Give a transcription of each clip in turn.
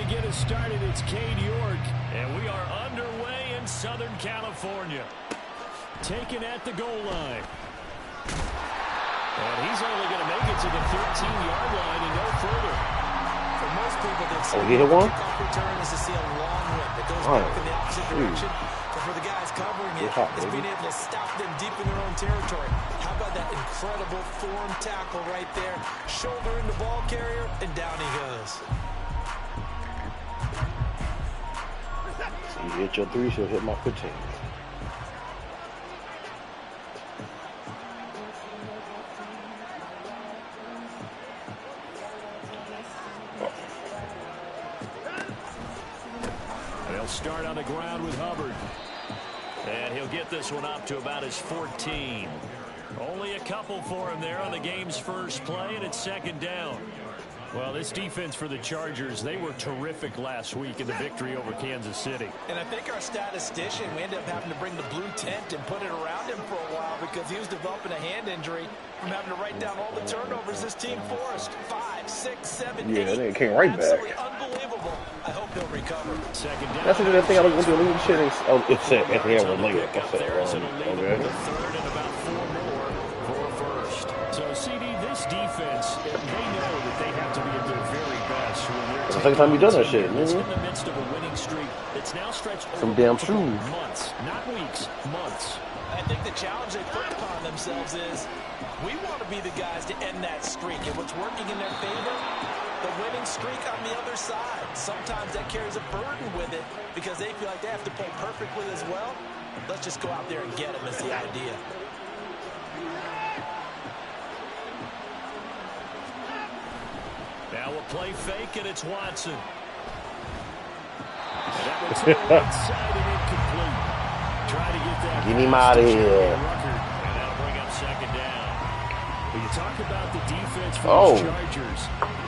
get us started, it's Cade York. And we are underway in Southern California. Taken at the goal line. And he's only going to make it to the 13-yard line and no further. For most people, they've he hit one? kickoff return is to see a long rip that goes back in the opposite direction. But for the guys covering it, it's being able to stop them deep in their own territory. How about that incredible form tackle right there? Shoulder in the ball carrier, and down he goes. So you hit your 3, she'll hit my 15. Start on the ground with Hubbard. And he'll get this one up to about his 14. Only a couple for him there on the game's first play, and it's second down. Well, this defense for the Chargers, they were terrific last week in the victory over Kansas City. And I think our statistician, we ended up having to bring the blue tent and put it around him for a while because he was developing a hand injury from having to write down all the turnovers this team forced. 5, 6, 7, 8. Yeah, they came right Absolutely back. Unbelievable. I hope he'll recover. Second down. That's the thing I was going to do. Leave shit. It said at the end was later. There is it'll leave it with a third and about 4 more for a first. So, CD, this defense, they know that they have to be at their very best when they're the second time you done that shit. in the midst of a winning streak that's now stretched some damn shoes. Months, not weeks, months. I think the challenge they put upon themselves is we want to be the guys to end that streak. And what's working in their favor, the winning streak on the other side. Sometimes that carries a burden with it because they feel like they have to play perfectly as well. Let's just go out there and get them is the idea. Now we'll play fake, and it's Watson. And that one's to the right side and incomplete. Try to get that. Get him out of here. And that'll bring up second down. When you talk about the defense for the Chargers,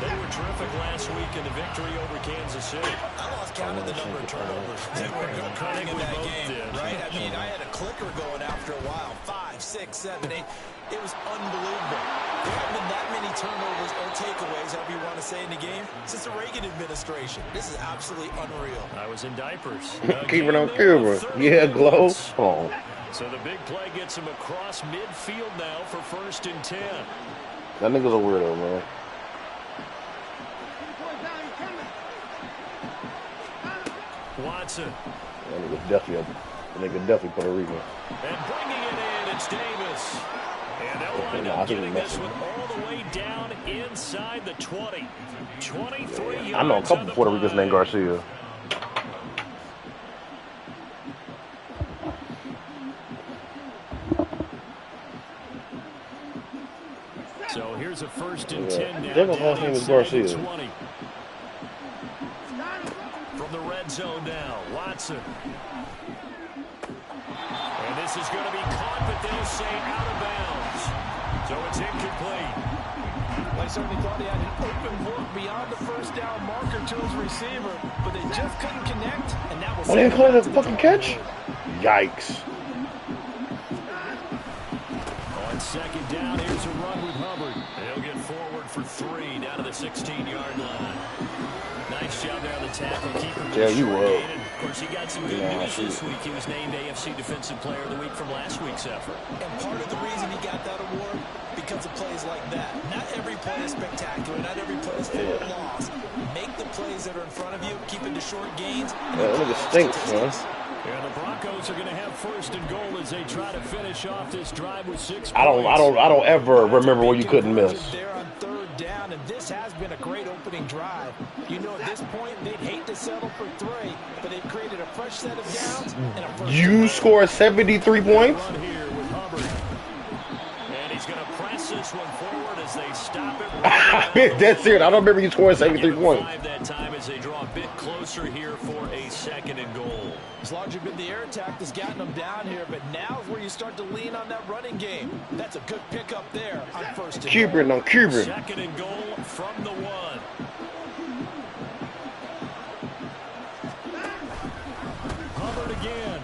they were terrific last week in the victory over Kansas City. I lost count of the number of turnovers. They were good cutting in that game, right? I mean, I had a clicker going after a while. 5, 6, 7, 8. It was unbelievable. There haven't been that many turnovers or takeaways, however you want to say, in the game since the Reagan administration. This is absolutely unreal. I was in diapers. Keep it on camera. Yeah, glow. Oh. So the big play gets him across midfield now for 1st and 10. That nigga's a weirdo, man. Watson. That nigga definitely Puerto Rican. And bringing it in, it's Davis. And they'll wind up getting this one all the way down inside the 20. 23 yards. I know a couple Puerto Ricans named Garcia. So here's a 1st and 10 now. Devin last name is Garcia. 20. From the red zone now, Watson. And this is going to be caught, but they'll say out of bounds. So it's incomplete. Well, I certainly thought he had an open look beyond the first down marker to his receiver, but they just couldn't connect, and that was... What didn't call it a fucking catch? Yikes. On second down, here's a run with Hubbard. They'll get forward for 3 down to the 16-yard line. Nice job there on the tackle. Yeah, you will. Of course, he got some good news this week. He was named AFC Defensive Player of the Week from last week's effort. And part of the reason he got that award, because of plays like that. Not every play is spectacular. Not every play is full of loss. Make the plays that are in front of you. Keep it to short gains. That nigga stinks, man. And the Broncos are going to have 1st and goal as they try to finish off this drive with 6 points. I don't ever remember where you couldn't miss. There on 3rd down, and this has been a great opening drive. You know, at this point, they'd hate to settle for 3, but they've created a fresh set of downs. And you scored 73 points? And he's going to press this one forward as they stop it. That's it. I don't remember you scoring 73 points. That time as they draw a bit closer here for a 2nd and goal. It's largely been the air attack that's gotten them down here, but now is where you start to lean on that running game. That's a good pickup there on 1st and Cuban goal. on Cuban. 2nd and goal from the 1. Hubbard again.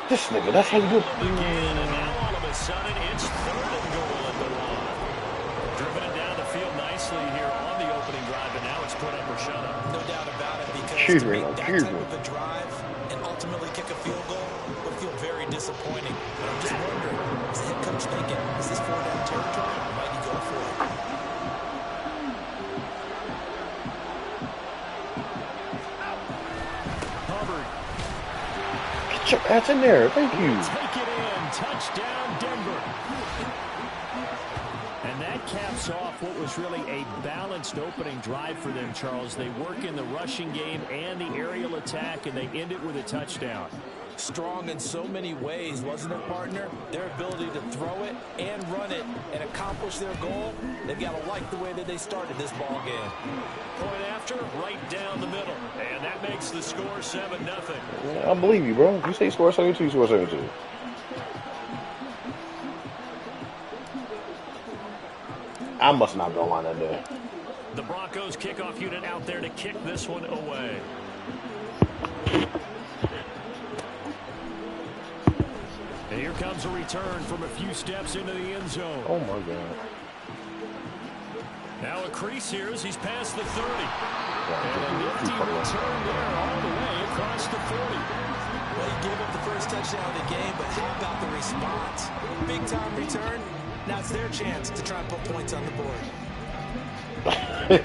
This nigga, that's how you do it. Again, and now all of a sudden it's 3rd and goal at the 1. Driven it down the field nicely here on the opening drive, and now it's or shutout. No doubt about it, because Excuse to me, make that excuse type me. of a drive and ultimately kick a field goal would feel very disappointing. But I'm just wondering, is the head coach thinking, is this 4-down territory, or might he go for it? Hubbard. Get your ass in there. Thank you. Take it in. Touchdown, Denver. And that caps off what was really a balanced opening drive for them, Charles. They work in the rushing game and the aerial attack, and they end it with a touchdown. Strong in so many ways, wasn't it, partner? Their ability to throw it and run it and accomplish their goal, they've got to like the way that they started this ball game. Point after, right down the middle. And that makes the score 7-0. I believe you, bro. You say score 72, score 72. I must not be online that day. The Broncos kickoff unit out there to kick this one away. And here comes a return from a few steps into the end zone. Oh, my God. Now a crease here as he's past the 30. And a nifty return there all the way across the 40. Well, he gave up the first touchdown of the game, but how about the response? Big-time return. Now it's their chance to try and put points on the board.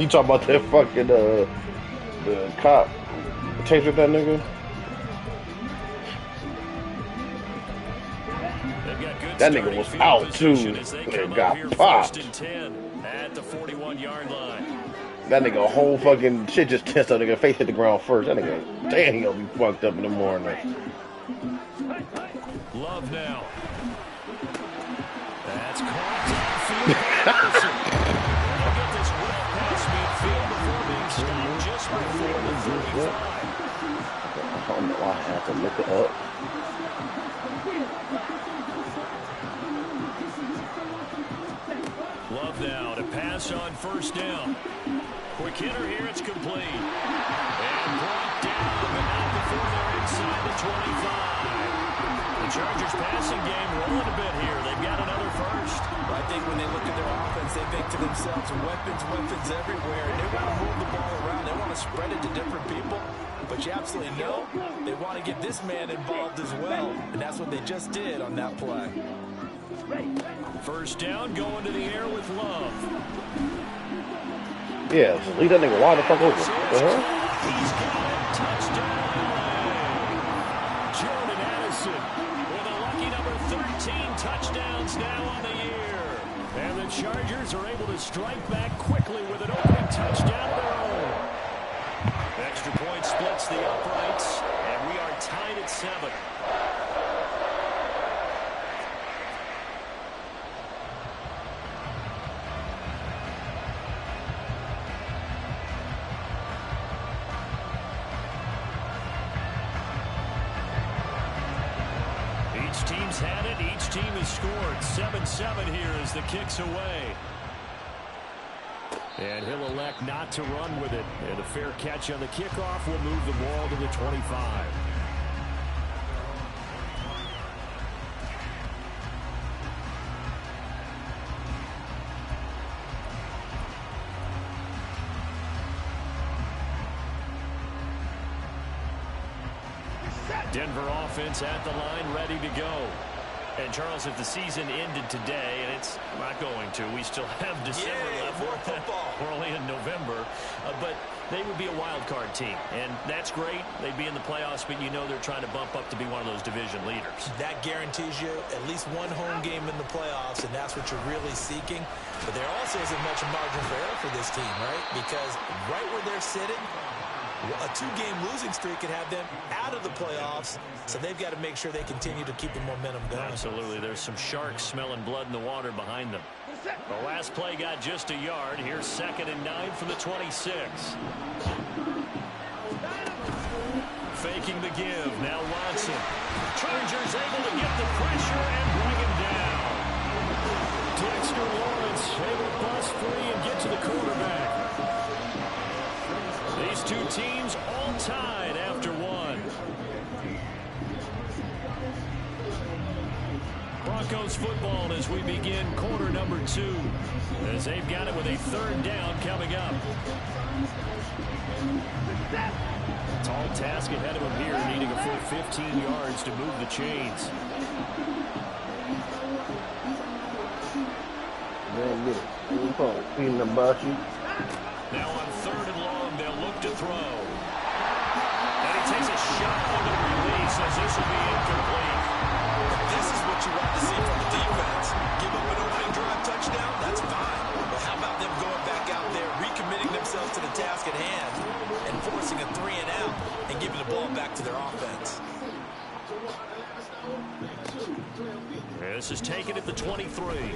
You talking about that fucking, the cop tasered that nigga? That nigga was out, too. It got popped. At the 41-yard line. That nigga whole fucking shit just tensed up. Nigga face hit the ground first. That nigga, damn, he gonna be fucked up in the morning. Love now. That's caught downfield. They'll get this well past midfield before being stopped just before the 35. I don't know why I have to look it up. Love now to pass on first down. Quick hitter here, it's complete. And brought down, but not before they're inside the 25. The Chargers passing game rolling a bit here. They've got another first. I think when they look at their offense, they think to themselves, weapons everywhere. And they want to move the ball around. They want to spread it to different people. But you absolutely know they want to get this man involved as well. And that's what they just did on that play. First down, going to the air with Love. Yeah, just leave that nigga wide the fuck open. What the hell? He's got it. Touchdown. Jordan Addison with a lucky number 13 touchdowns now on the year. And the Chargers are able to strike back quickly with an opening touchdown of their own. Extra point splits the uprights, and we are tied at 7. Each team's had it. Each team has scored. 7-7 here as the kick's away. And he'll elect not to run with it. And a fair catch on the kickoff will move the ball to the 25. Denver offense at the line, ready to go. And, Charles, if the season ended today, and it's not going to, we still have December left. More football. We're only in November. But they would be a wild card team. And that's great. They'd be in the playoffs, but you know they're trying to bump up to be one of those division leaders. That guarantees you at least one home game in the playoffs, and that's what you're really seeking. But there also isn't much margin for error for this team, right? Because right where they're sitting, a 2-game losing streak could have them out of the playoffs, so they've got to make sure they continue to keep the momentum going. Absolutely. There's some sharks smelling blood in the water behind them. The last play got just a yard. Here's 2nd and 9 from the 26. Faking the give. Now Watson. Chargers able to get the pressure and bring him down. Dexter Lawrence able to bust free and get to the quarterback. These two teams all tied after one. Broncos football as we begin quarter number 2. As they've got it with a 3rd down coming up. Tall task ahead of him here, needing a full 15 yards to move the chains. Now on 3rd and long, they'll look to throw. And he takes a shot on the release as this will be incomplete. This is what you want to see from the defense. Give up an opening drive touchdown, that's fine. But how about them going back out there, recommitting themselves to the task at hand, and forcing a 3 and out, and giving the ball back to their offense. This is taken at the 23.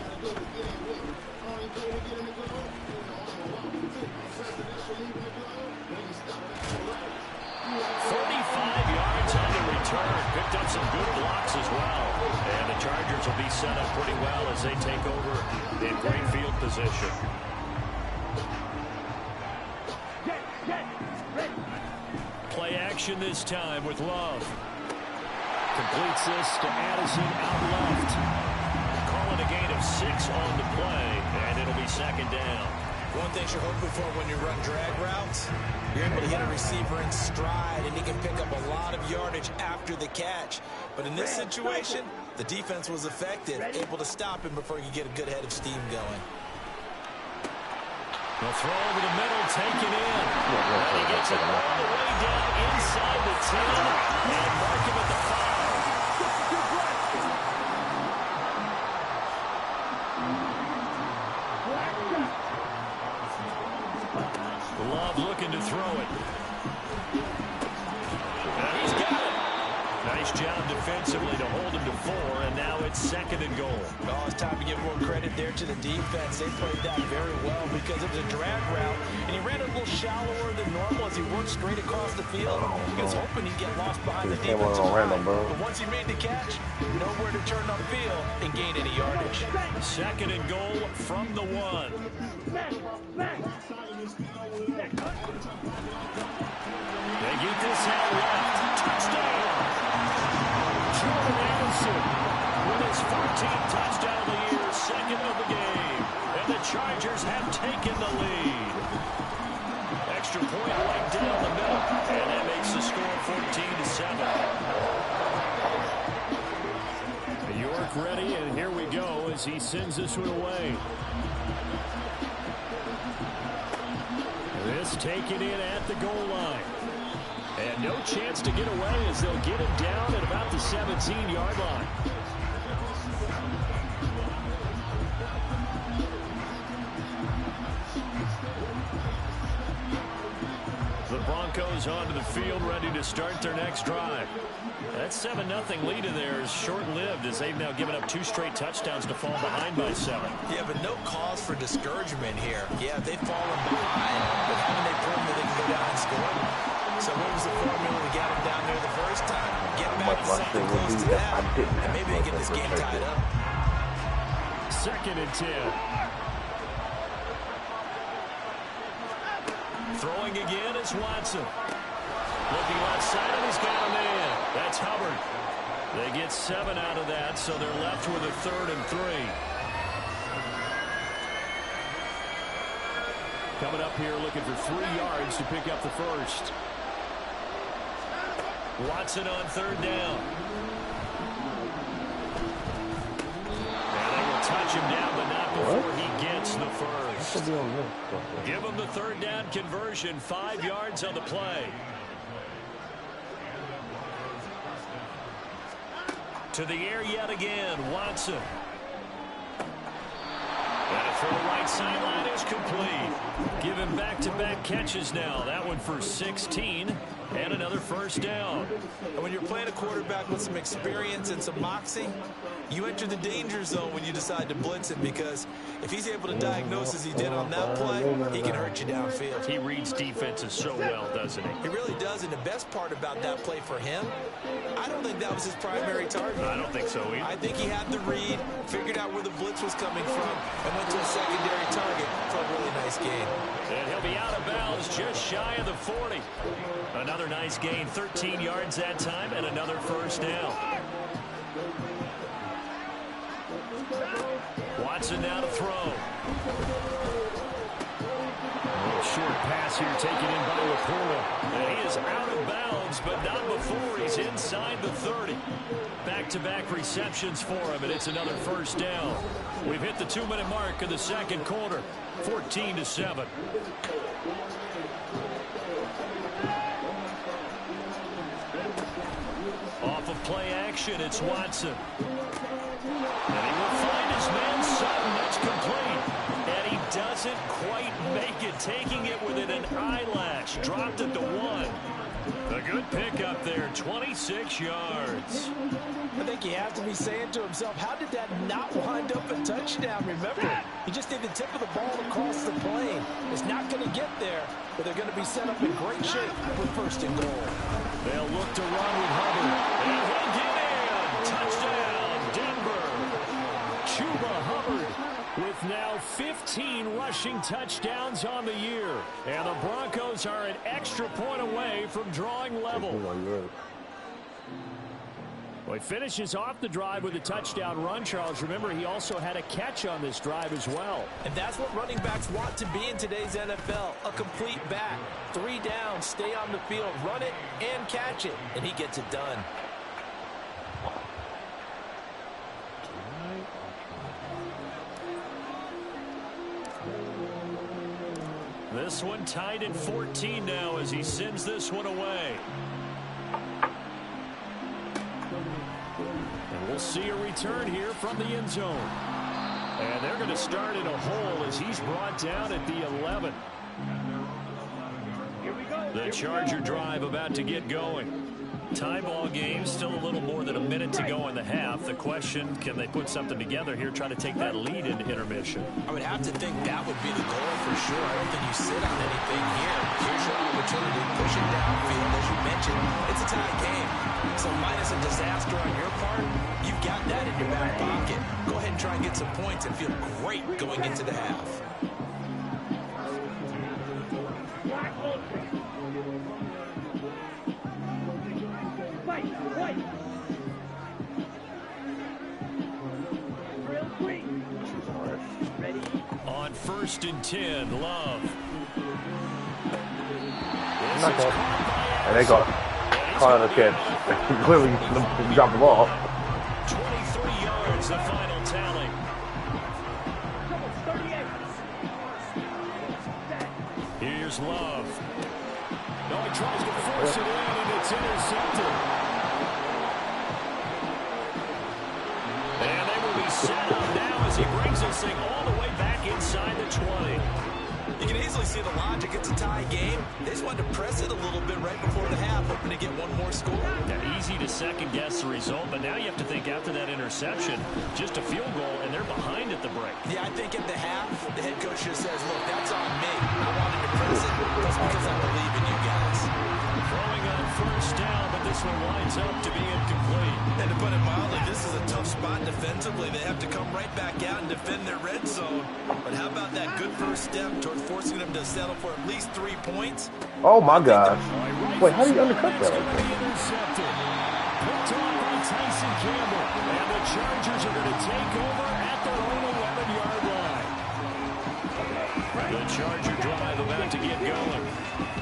45 yards on the return. Picked up some good blocks as well. And the Chargers will be set up pretty well as they take over in great field position. Play action this time with Love. Completes this to Addison out left. Calling a gain of 6 on the play, and it'll be 2nd down. One thing you're hoping for when you run drag routes, you're able to hit a receiver in stride, and he can pick up a lot of yardage after the catch. But in this situation, the defense was effective, able to stop him before he could get a good head of steam going. The throw over the middle, taken in. And he gets it all the way down inside the 10, and mark him at the 5. Love looking to throw it. And he's got it. Nice job defensively to hold him to 4, and now it's 2nd and goal. Oh, it's time to give more credit there to the defense. They played that very well because it was a drag route, and he ran a little shallower than normal as he worked straight across the field. He was hoping he'd get lost behind the defensive line, but once he made the catch, nowhere to turn upfield and gain any yardage. 2nd and goal from the 1. They get this out left. Touchdown! Jordan Addison with his 14th touchdown of the year, 2nd of the game. And the Chargers have taken the lead. Extra point right down the middle. And that makes the score 14-7. York ready, and here we go as he sends this one away. This taken in at the goal line. And no chance to get away as they'll get him down at about the 17-yard line. The Broncos onto the field, ready to start their next drive. That 7-0 lead in there is short-lived as they've now given up 2 straight touchdowns to fall behind by 7. Yeah, but no cause for discouragement here. Yeah, they've fallen behind, but haven't they proven that they can go down and score? So what was the formula to get them down there the first time? Get back to something close to that, and maybe they get this game tied up. 2nd and 10. Throwing again is Watson. Looking left side, and he's got a man. That's Hubbard. They get 7 out of that, so they're left with a 3rd and 3. Coming up here looking for 3 yards to pick up the first. Watson on 3rd down. And they will touch him down, but not before he gets the first. Give him the 3rd down conversion, 5 yards on the play. To the air yet again, Watson. And a throw right sideline is complete. Give him back-to-back catches now. That one for 16 and another 1st down. And when you're playing a quarterback with some experience and some moxie, you enter the danger zone when you decide to blitz him, because if he's able to diagnose as he did on that play, he can hurt you downfield. He reads defenses so well, doesn't he? He really does, and the best part about that play for him, I don't think that was his primary target. I don't think so either. I think he had the read, figured out where the blitz was coming from, and went to a secondary target for a really nice gain. And he'll be out of bounds just shy of the 40. Another nice gain, 13 yards that time, and another 1st down. Watson now to throw. short pass here taken in by Laporta. And he is out of bounds, but not before he's inside the 30. Back-to-back receptions for him, and it's another first down. We've hit the 2-minute mark of the second quarter, 14-7. Off of play action, it's Watson. And he will find his man Sutton. That's complete. And he doesn't quite make it, taking it within an eyelash. Dropped at the 1. A good pickup there, 26 yards. I think he has to be saying to himself, how did that not wind up a touchdown? Remember, he just did the tip of the ball across the plane. It's not going to get there, but they're going to be set up in great shape for first and goal. They'll look to run with Hubbard. And he'll get in. Touchdown, Denver. Chuba Hubbard with now 15 rushing touchdowns on the year. And the Broncos are an extra point away from drawing level. Well, he finishes off the drive with a touchdown run, Charles. Remember, he also had a catch on this drive as well. And that's what running backs want to be in today's NFL, a complete back. 3 down, stay on the field, run it, and catch it. And he gets it done. This one tied at 14 now as he sends this one away. And we'll see a return here from the end zone. And they're going to start in a hole as he's brought down at the 11. The Charger drive about to get going. Tie ball game, still a little more than a minute to go in the half. The question, can they put something together here, try to take that lead into intermission? I would have to think that would be the goal for sure. I don't think you sit on anything here. Here's your opportunity. Push it downfield, as you mentioned. It's a tie game. So minus a disaster on your part, you've got that in your back pocket. Go ahead and try and get some points and feel great going into the half. On 1st and 10, Love. And they got caught on the catch. Clearly, dropped the ball. 23 yards, the final tally. Here's Love. No, he tries to force it in, and it's intercepted. And they will be set up now as he brings this thing all the way back inside the 20. You can easily see the logic. It's a tie game. They just wanted to press it a little bit right before the half, hoping to get one more score. Now, easy to second-guess the result, but now you have to think after that interception, just a field goal, and they're behind at the break. Yeah, I think at the half, the head coach just says, look, that's on me. I wanted to press it just because I believe in you guys. Throwing on 1st down, but this one winds up to be incomplete. And to put it mildly, this is a tough spot defensively. They have to come right back out and defend their red zone. But how about that good first step towards forcing them to settle for at least 3 points? Oh, my gosh. Wait, how do you undercut that? Intercepted. Picked off by Tyson Campbell. And the Chargers are going to take over at their own 11-yard line. The Charger drive about to get going.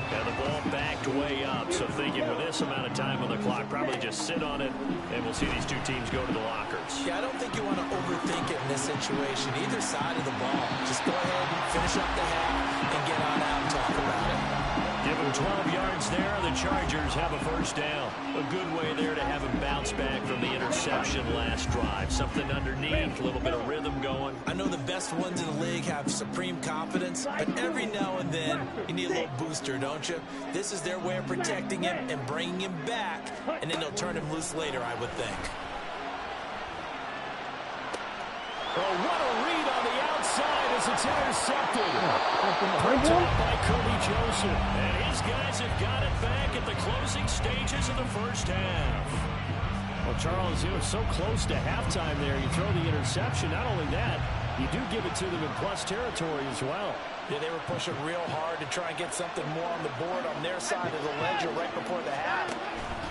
And the ball backed way up. So thinking with this amount of time on the clock, probably just sit on it, and we'll see these two teams go to the lockers. Yeah, I don't think you want to overthink it in this situation. Either side of the ball. Just go ahead and finish up the half and get on out and talk about it. Give him 12 yards there. The Chargers have a 1st down. A good way there to have him bounce back from the interception last drive. Something underneath, a little bit of rhythm going. I know the best ones in the league have supreme confidence, but every now and then you need a little booster, don't you? This is their way of protecting him and bringing him back, and then they'll turn him loose later, I would think. Oh, what a read on the outside as it's intercepted. Picked up by Kobe Joseph. And his guys have got it back at the closing stages of the 1st half. Well, Charles, you know, so close to halftime there. You throw the interception. Not only that, you do give it to them in plus territory as well. Yeah, they were pushing real hard to try and get something more on the board on their side of the ledger right before the half.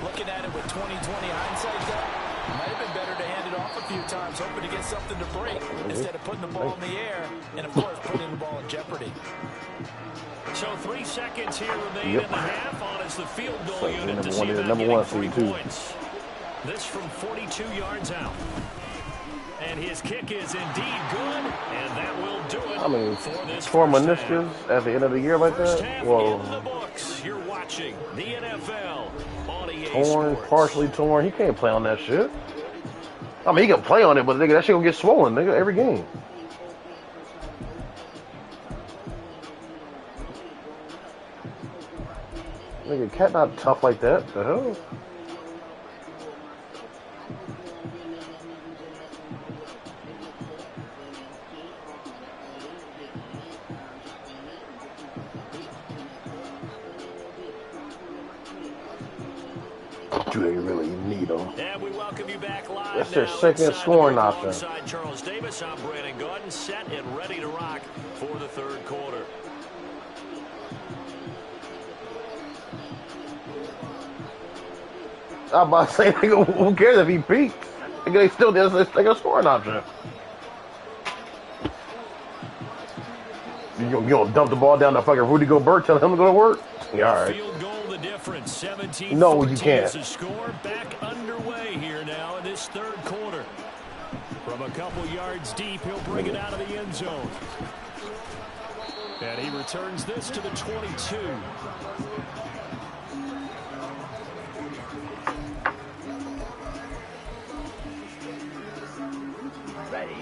Looking at it with 20/20 hindsight, though, might have been better to hand it off a few times, hoping to get something to break instead of putting the ball in the air and, of course, putting the ball in jeopardy. So 3 seconds here remain in the half on as the field goal So, unit to number see one, about number getting one 3 seed, too. points. This from 42 yards out. And his kick is indeed good, and that will do it. I mean, for this torn first meniscus half. at the end of the year like First that? half Well, in the books. You're watching the NFL on EA torn, Sports. partially torn. He can't play on that shit. I mean, he can play on it, but nigga, that shit gonna get swollen, nigga, every game. Nigga, cat not tough like that. The hell? Do they really need them? And we welcome you back live. That's their now second inside scoring the booth option. Alongside Charles Davis, I'm Brandon Gordon, set and ready to rock for the third quarter. I'm about to say, nigga, who cares if he peaked? Nigga, they still there's like a scoring option. You gonna dump the ball down to fucking Rudy Gobert, tell him to go to work? Yeah, all right. Field goal the difference. 17 No, you can't. is the score. Back underway here now in this third quarter. From a couple yards deep, he'll bring it out of the end zone. And he returns this to the 22.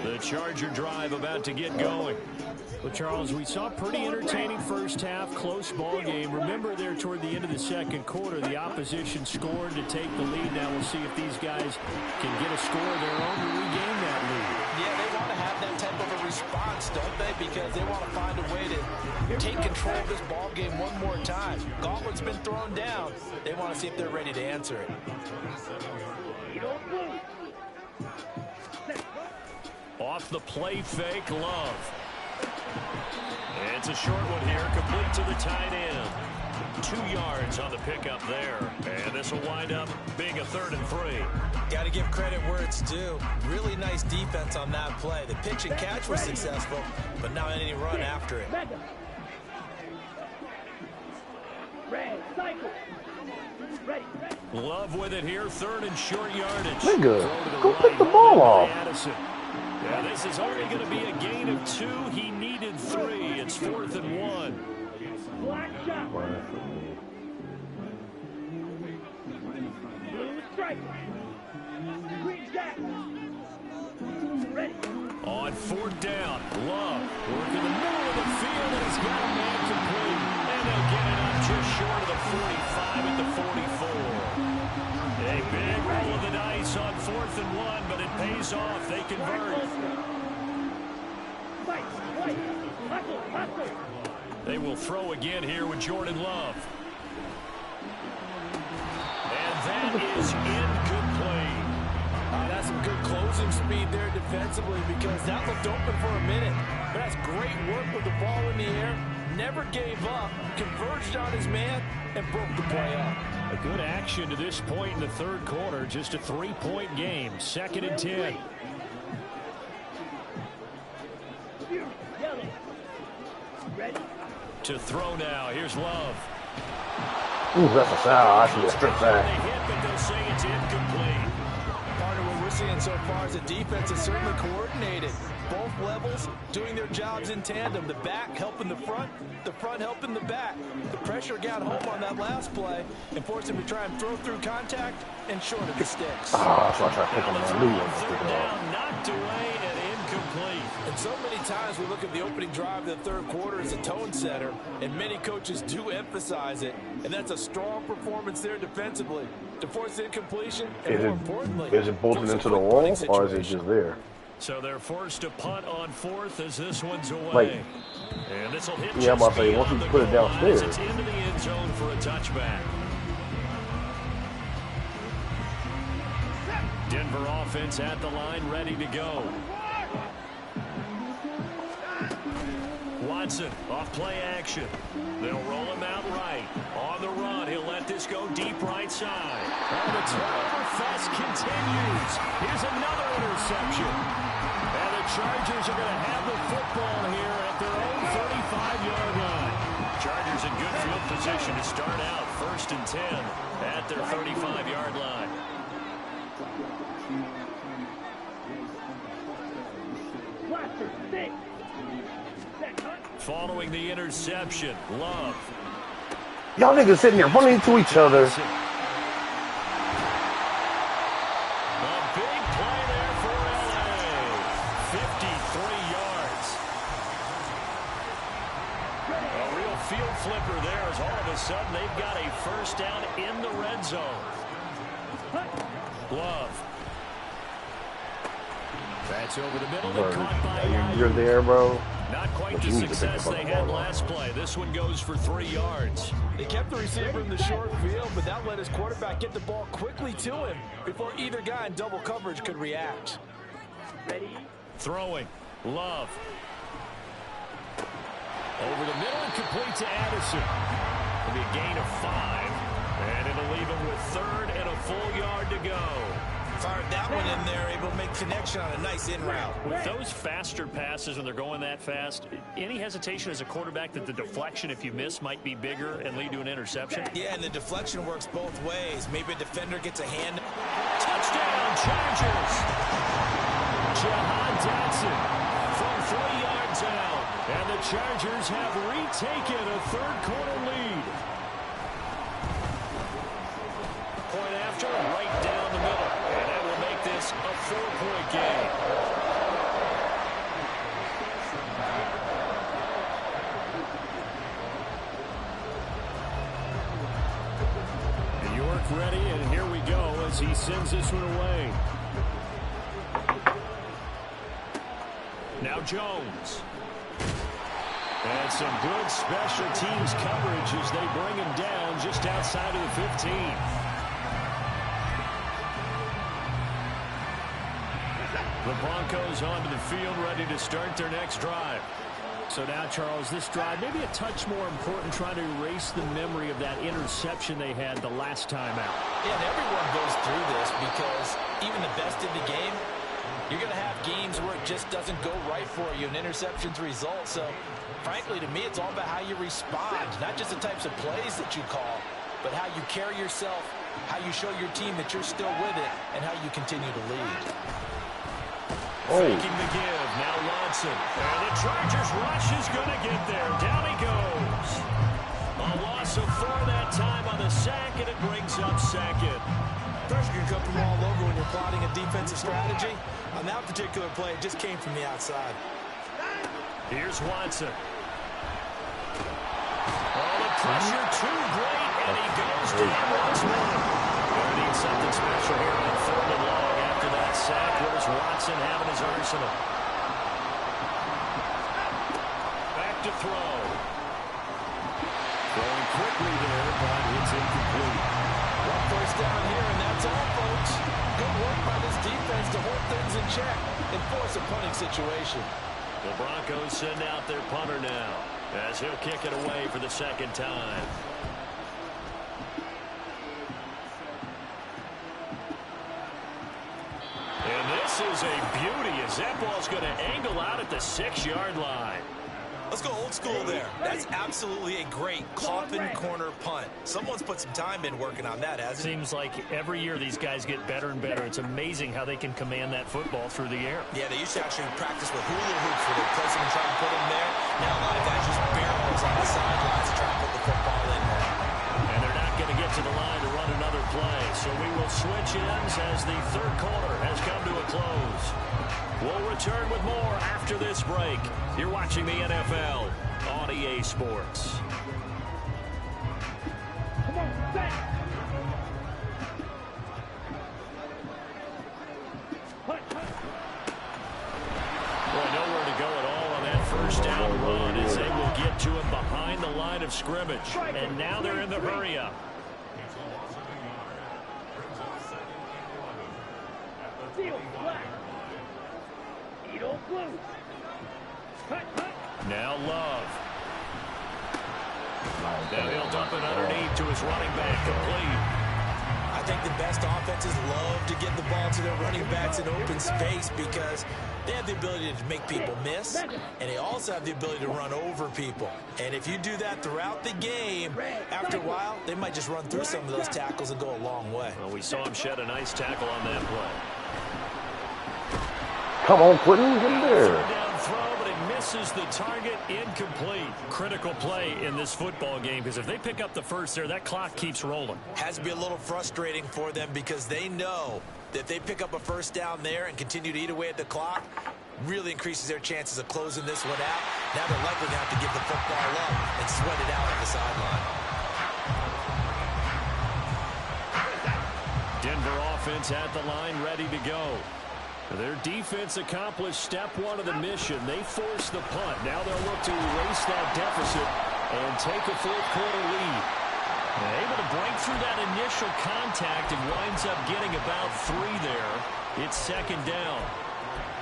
The Charger drive about to get going. Well, Charles, we saw a pretty entertaining first half, close ball game. Remember there toward the end of the second quarter, the opposition scored to take the lead. Now we'll see if these guys can get a score of their own to regain that lead. Yeah, they want to have that type of a response, don't they? Because they want to find a way to take control of this ball game one more time. Gauntlet's been thrown down. They want to see if they're ready to answer it. Off the play fake, Love. It's a short one here, complete to the tight end. 2 yards on the pickup there. And this will wind up being a 3rd and 3. Got to give credit where it's due. Really nice defense on that play. The pitch and catch was successful, but now any run after it. Love with it here, 3rd and short yardage. Nigga, go pick the ball off. Yeah, this is only going to be a gain of 2. He needed 3. It's 4th and 1. On 4th down, Love working the middle of the field, and he's got a man complete. And they'll get it up just short of the 45 at the 44. A big roll of the dice on 4th and 1, but it pays off. They convert. They will throw again here with Jordan Love. And that is incomplete. That's some good closing speed there defensively because that looked open for a minute. But that's great work with the ball in the air. Never gave up, converged on his man, and broke the play up. A good action to this point in the third quarter. Just a 3-point game. 2nd and 10. To throw now. Here's Love. Ooh, that's a foul. I should have stripped They that. hit, but they'll say it's incomplete. Part of what we're seeing so far is the defense is certainly coordinated. Both levels doing their jobs in tandem. The back helping the front helping the back. The pressure got home on that last play and forced him to try and throw through contact and short of the sticks. Ah, so I tried to pick Now him the on throw the on 3rd down, knocked away and incomplete. And so many times we look at the opening drive of the third quarter as a tone setter, and many coaches do emphasize it, and that's a strong performance there defensively to force incompletion and more importantly, Is it bolted into the wall, or is it just there? So they're forced to punt on 4th as this one's away. Like, and this will hit yeah, I'm about to say, just once you beyond put it the goal line downstairs. as It's into the end zone for a touchback. Denver offense at the line, ready to go. Watson off play action. They'll roll him out right. On the run, he'll let this go deep right side. And the turnover fest continues. Here's another interception. And the Chargers are going to have the football here at their own 35-yard line. Chargers position to start out. 1st and 10 at their 35-yard line. Following the interception, Love. Y'all niggas sitting there running into each other. A big play there for LA. 53 yards. A real field flipper there as all of a sudden they've got a first down in the red zone. Love. That's over the middle. Caught by You're there, bro. Not quite the success they had last play. This one goes for 3 yards. They kept the receiver in the short field, but that let his quarterback get the ball quickly to him before either guy in double coverage could react. Ready? Throwing. Love. Over the middle and complete to Addison. It'll be a gain of 5. And it'll leave him with 3rd and a full yard to go. Fired that one in there, able to make connection on a nice in route. With those faster passes when they're going that fast, any hesitation as a quarterback that the deflection, if you miss, might be bigger and lead to an interception? Yeah, and the deflection works both ways. Maybe a defender gets a hand. Touchdown, Chargers! Jahan Dotson from 3 yards out. And the Chargers have retaken a 3rd quarter lead. Point after, right down the middle. And that will make this a 4-point game. New York ready, and here we go as he sends this one away. Now Jones. And some good special teams coverage as they bring him down just outside of the 15. The Broncos onto the field, ready to start their next drive. So now, Charles, this drive may be a touch more important, trying to erase the memory of that interception they had the last time out. Yeah, and everyone goes through this because even the best in the game, you're going to have games where it just doesn't go right for you, and interceptions result. So, frankly, to me, it's all about how you respond, not just the types of plays that you call, but how you carry yourself, how you show your team that you're still with it, and how you continue to lead. Faking the give. Now Watson. And the Chargers rush is going to get there. Down he goes. A loss of 4 that time on the sack, and it brings up 2nd. Pressure can come from all over when you're plotting a defensive strategy. On that particular play, it just came from the outside. Here's Watson. Oh, the pressure too great, and he goes down once more. They need something special here on 3rd and long. After that sack, where's Watson having his arsenal? Back to throw. Throwing quickly there, but it's incomplete. One first down here, and that's all, folks. Good work by this defense to hold things in check and force a punting situation. The Broncos send out their punter now, as he'll kick it away for the 2nd time. And this is a beauty as that ball's going to angle out at the 6-yard line. Let's go old school there. That's absolutely a great coffin corner punt. Someone's put some time in working on that, hasn't it? Seems like every year these guys get better and better. It's amazing how they can command that football through the air. Yeah, they used to actually practice with hula hoops where they place them and try to put them there. Now a lot of guys just barrels on the sidelines to try to put the football in there. And they're not going to get to the line to run another play. So we will switch ends as the 3rd quarter has come to a close. We'll return with more after this break. You're watching the NFL on EA Sports. Come on, set. Well, nowhere to go at all on that first down run as they will get to him behind the line of scrimmage. And now they're in the hurry-up. Now Love. Now he'll dump it underneath to his running back, complete. I think the best offenses love to get the ball to their running backs in open space because they have the ability to make people miss, and they also have the ability to run over people. And if you do that throughout the game, after a while, they might just run through some of those tackles and go a long way. Well, we saw him shed a nice tackle on that play. Come on, Quentin, get in there. Down throw, but it misses the target, incomplete. Critical play in this football game because if they pick up the first there, that clock keeps rolling. Has to be a little frustrating for them because they know that if they pick up a first down there and continue to eat away at the clock, really increases their chances of closing this one out. Now they're likely to have to give the football up and sweat it out on the sideline. Denver offense at the line, ready to go. Their defense accomplished step one of the mission. They forced the punt. Now they'll look to erase that deficit and take a fourth-quarter lead. They're able to break through that initial contact and winds up getting about 3 there. It's second down.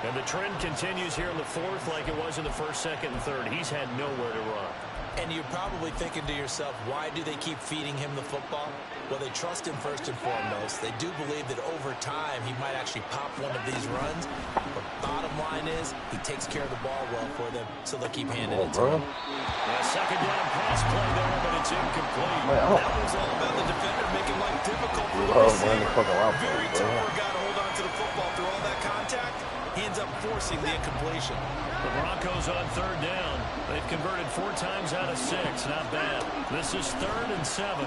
And the trend continues here in the fourth like it was in the first, second, and third. He's had nowhere to run. And you're probably thinking to yourself, why do they keep feeding him the football? Well, they trust him first and foremost. They do believe that over time he might actually pop one of these runs. But bottom line is he takes care of the ball well for them, so they'll keep handing it to him. Yeah, second down pass play there, but it's incomplete. That was all about the defender making life difficult for the receiver. Very tough guy to hold on to the football through all that contact. He ends up forcing the incompletion. The Broncos on third down. They've converted 4 times out of 6. Not bad. This is 3rd and 7. A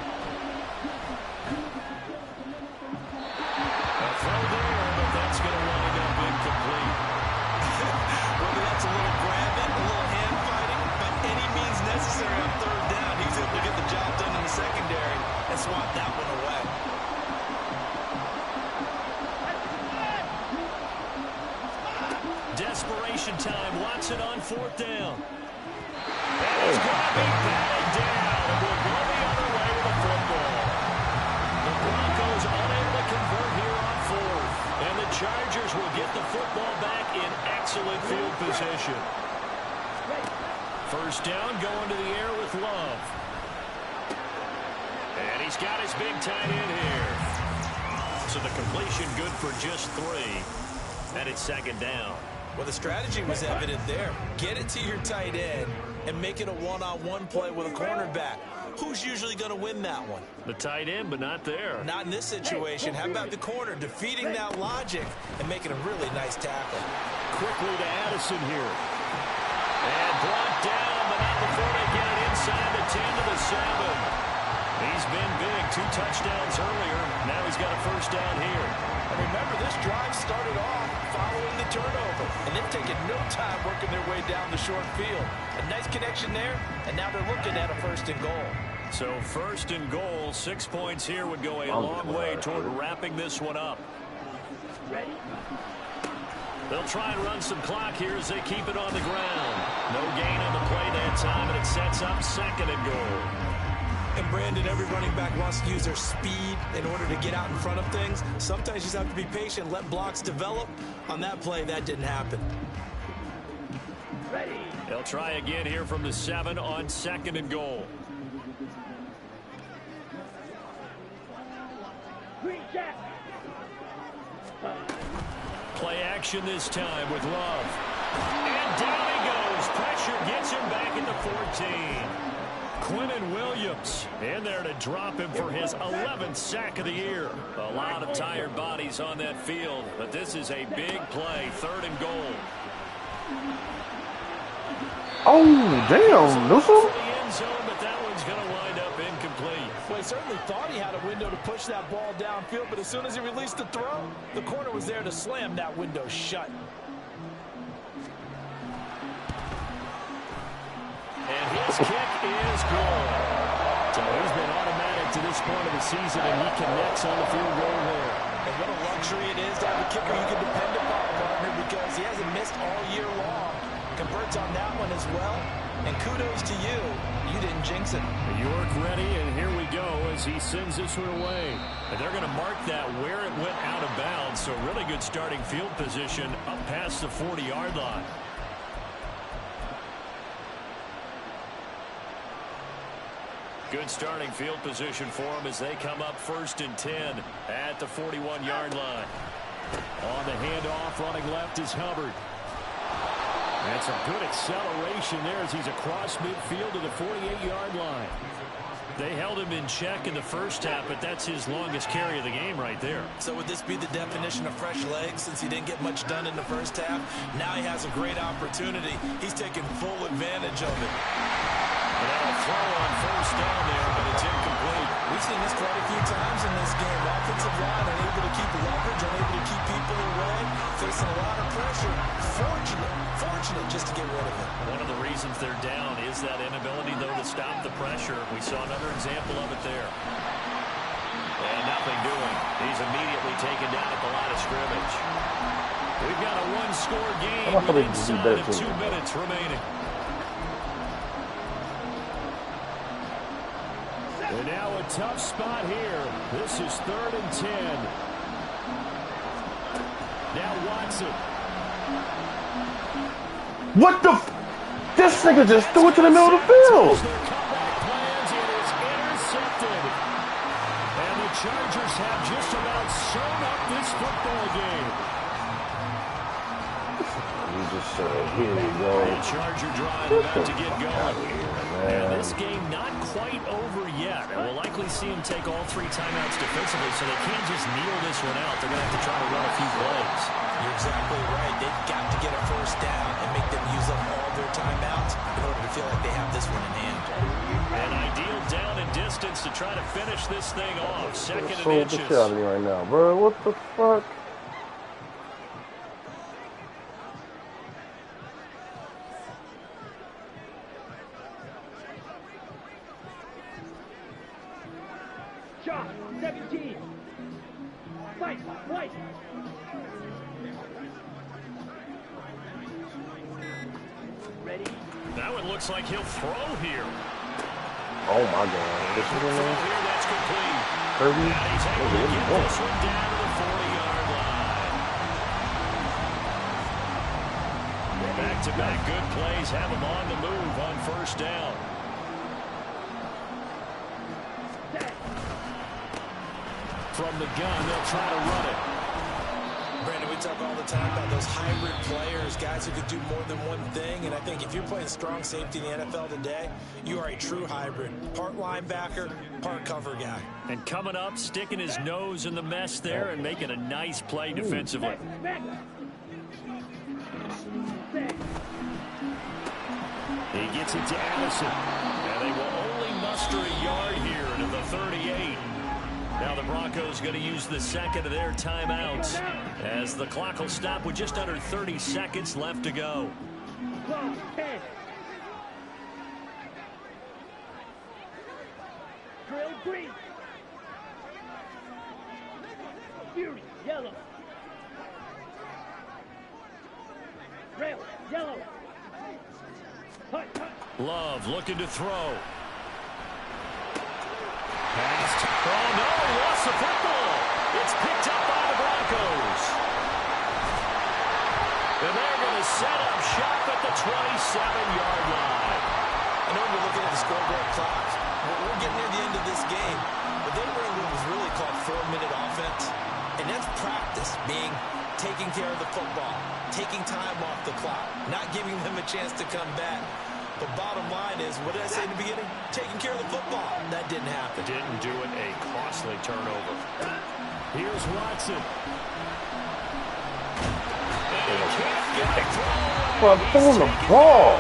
throw there, but that's going to wind up incomplete. Whether that's a little grabbing, a little hand fighting, by any means necessary on third down, he's able to get the job done in the secondary and swat that one away. Desperation time. Watson on 4th down. And he's going to be batted down. And will go the other way with the football. The Broncos unable to convert here on 4th. And the Chargers will get the football back in excellent field position. First down, going to the air with Love. And he's got his big tight end here. So the completion good for just 3. And it's second down. Well, the strategy was evident there. Get it to your tight end and make it a one-on-one play with a cornerback. Who's usually going to win that one? The tight end, but not there. Not in this situation. How about the corner defeating that logic and making a really nice tackle? Quickly to Addison here. And brought down, but not before they get it inside the 10 to the 7. He's been big. 2 touchdowns earlier. Now he's got a first down here. And remember, this drive started off following the turnover. And they've taken no time working their way down the short field. A nice connection there, and now they're looking at a 1st and goal. So 1st and goal, 6 points here would go a long way toward wrapping this one up. They'll try and run some clock here as they keep it on the ground. No gain on the play that time, and it sets up 2nd and goal. And Brandon, every running back wants to use their speed in order to get out in front of things. Sometimes you just have to be patient, let blocks develop. On that play, that didn't happen. They'll try again here from the 7 on 2nd and goal. Play action this time with Love. And down he goes. Pressure gets him back at the 14. Quinnen Williams in there to drop him for his 11th sack of the year. A lot of tired bodies on that field, but this is a big play. 3rd and goal. Oh, damn, Newsom. End zone, but that one's going to wind up incomplete. Well, he certainly thought he had a window to push that ball downfield, but as soon as he released the throw, the corner was there to slam that window shut. And his kick is good. So he's been automatic to this point of the season, and he connects on the field goal there. And what a luxury it is to have a kicker you can depend upon, partner, because he hasn't missed all year long. Converts on that one as well. And kudos to you. You didn't jinx it. York ready, and here we go as he sends this one away. And they're going to mark that where it went out of bounds. So really good starting field position up past the 40-yard line. Good starting field position for them as they come up 1st and 10 at the 41-yard line. On the handoff, running left is Hubbard. And some good acceleration there as he's across midfield to the 48-yard line. They held him in check in the first half, but that's his longest carry of the game right there. So would this be the definition of fresh legs since he didn't get much done in the first half? Now he has a great opportunity. He's taking full advantage of it. And a throw on 1st down there, but it's incomplete. We've seen this quite a few times in this game. Offensive line unable to keep leverage, unable to keep people away, facing a lot of pressure. Fortunate just to get rid of it. One of the reasons they're down is that inability, though, to stop the pressure. We saw another example of it there. And nothing doing. He's immediately taken down at the line of scrimmage. We've got a one-score game with inside of 2 minutes remaining. And now a tough spot here. This is 3rd and 10. Now Watson. What the this nigga just threw it to the middle of the field. Their comeback plans, it is intercepted. And the Chargers have just about sewn up this football game. He just said, here we go. The Charger drive about to get going. And this game not quite over yet. And we'll likely see him take all 3 timeouts defensively, so they can't just kneel this one out. They're going to have to try to run a few plays. You're exactly right. They've got to get a 1st down and make them use up all their timeouts in order to feel like they have this one in hand. An ideal down and distance to try to finish this thing off. 2nd and inches. The shit out of me right now, bro. What the fuck? Shot, 17. Fight, right. Ready? That one looks like he'll throw here. Oh my God. This is Throw here, that's complete. Kirby. And he's able to get this one down to the 40-yard line. Back-to-back good plays have him on the move on 1st down. From the gun, they'll try to run it. Brandon, we talk all the time about those hybrid players, guys who could do more than one thing. And I think if you're playing strong safety in the NFL today, you are a true hybrid. Part linebacker, part cover guy. And coming up, sticking his nose in the mess there and making a nice play defensively. He gets it to Addison. And they will only muster a yard here to the 38. Now the Broncos going to use the 2nd of their timeouts as the clock will stop with just under 30 seconds left to go. Drill green. Fury, yellow. Rail, yellow. Hut, hut. Love looking to throw. Passed. Oh, no, he lost the football. It's picked up by the Broncos. And they're going to set up shop at the 27-yard line. I know we're looking at the scoreboard clock. We're getting near the end of this game. But they were in what was really called 4-minute offense. And that's practice, being taking care of the football, taking time off the clock, not giving them a chance to come back. The bottom line is, what did I say in the beginning? Taking care of the football. That didn't happen. Didn't do it. A costly turnover. Here's Watson. Well, throwing the ball.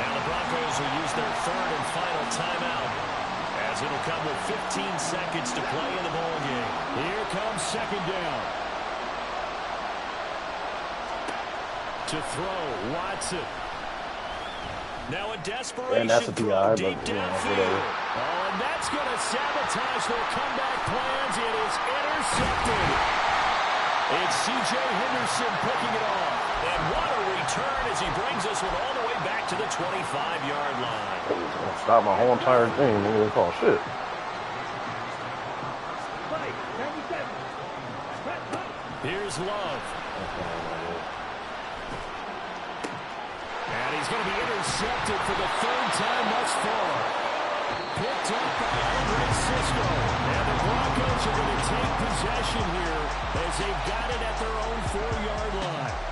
Now the Broncos will use their 3rd and final timeout as it'll come with 15 seconds to play in the ball game. Here comes 2nd down. To throw, Watson. Now a desperation and that's a PI, but deep downfield. Oh, and that's going to sabotage their comeback plans. It is intercepted. It's C.J. Henderson picking it off. And what a return as he brings this one all the way back to the 25-yard line. Stop my whole entire thing. They call shit. Here's Love. And he's going to be intercepted for the 3rd time thus far. Picked up by Andre Cisco. And the Broncos are going to take possession here as they've got it at their own 4-yard line.